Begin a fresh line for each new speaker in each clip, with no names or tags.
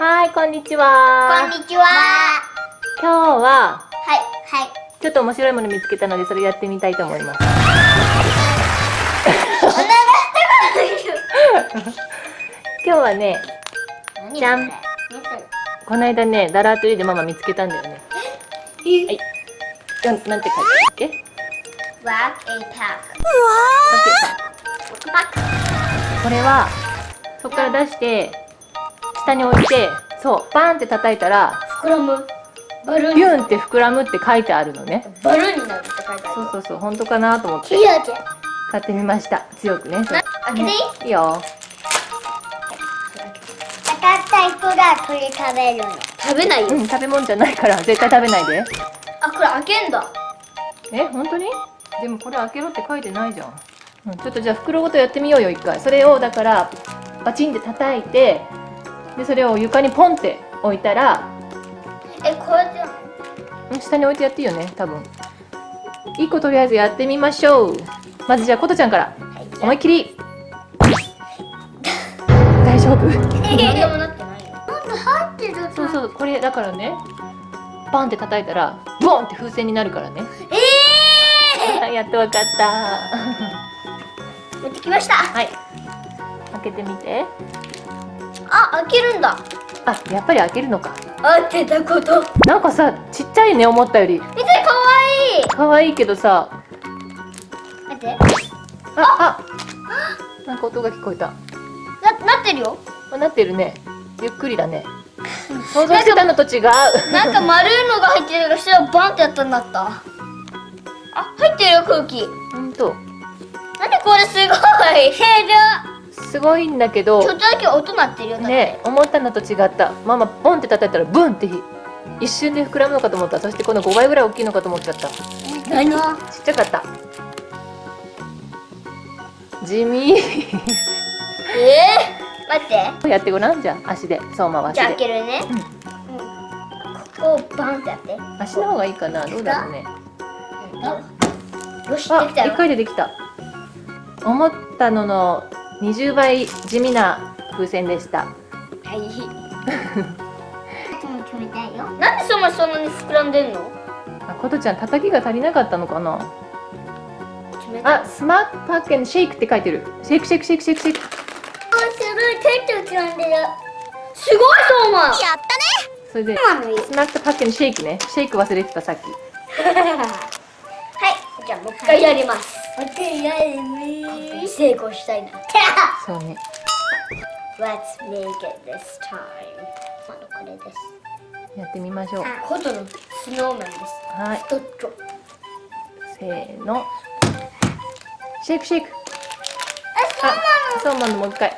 はい、こんにちは。
こんにちは。
今日は
はいはい。
ちょっと面白いもの見つけたので、それやってみたいと思います。今日はね、じゃん。この間ね、ダラートリーでママ見つけたんだよね。はい。なんて書いてあるっけ？
Whack a pack。
これはそこから出して下に置いて、そうバーンって叩いたら
膨らむ。バルーン。
ビューンって膨らむって書いてあるのね。
バルーンになるって書いてある。
そうそうそう、本当かなと思って
いいやじゃん。
買ってみました。強くね。そう
開けていい？
いいよ。
当たった人がこれ食べるの。食べないよ。
食べ物じゃないから絶対食べないで。
あ、これ開けんだ。
本当に？でもこれ開けろって書いてないじゃん。ちょっとじゃあ袋ごとやってみようよ一回。それをだからバチンって叩いて、でそれを床にポンって置いたら、
これじゃん。
下に置いてやっていいよね多分。1個とりあえずやってみましょう。まずじゃあことちゃんから、思いっきり。大丈夫？
何でもなってないよ。なんで入ってる？
そうそう、これだからね、バンって叩いたらボンって風船になるからね。やっとわかった。
持ってきました。
はい、開けてみて。
あ、開けるんだ。
あ、やっぱり開けるのか。
開けたこと。
なんかさ、ちっちゃいね、思ったより。
見て、かわいい。
可愛いけどさ、
待って。
なんか音が聞こえた。
なってるよ。
なってるね。ゆっくりだね。想像してたのと違う。
なんか丸いのが入ってるから、下をバンってやったんだった。あ、入ってるよ、空気。
ほんと。
なんでこれすごい。
すごいんだけど。
ちょっとだけ音鳴ってるよ。
ね、思ったのと違った。ママボンって叩いたらブンって一瞬で膨らむのかと思った。そしてこの5倍ぐらい大きいのかと思っちゃった。ちっ
何？
ちゃかった。地味。
待って。
やってごらん。じゃあ足でそう回して。
じゃあ開けるね。ここをバンってやって。
足の方がいいかな。どうだろうね。
よし、できたよ。
1回でできた。思ったのの20倍地味な風船でした。
はい。なんでそんなに膨らんでんの？
ことちゃん叩きが足りなかったのかな。あ、スマックパックンシェイクって書いてる。シェイクシェイクシェイクシェイクシェイク。
すごい、結構膨らんでる。すごい、そうまん。やったね。
それでスナックパックンシェイクね。シェイク忘れてたさっき。
はい、じゃあもう一回やります。成功したいな。
そうね。
Let's make it this time。これです。
やってみましょう。
ことのスノーマンです。
はい。
どっち？
せーの。シェイクシェイク。そうまんのもう一回。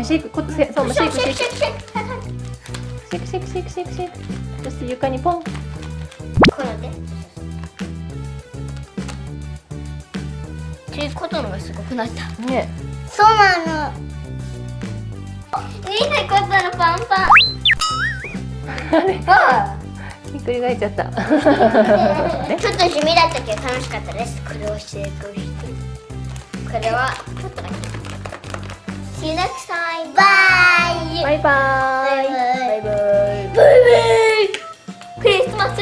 シェイク、そうまシェイクシェイク。シェイクシェイクシェイクシェイクシェイクシェイク。そして床にポン。
こうやって。っていうことのがすごくなった。
ね。
そうなの。いいね、ことのパンパン。
ひっくり返っちゃった。
ちょっと地味だったけど楽しかったです。これを成功して。これはちょっとだけ。See you next time. Bye.
バイバーイ。
バイバイ。クリスマス。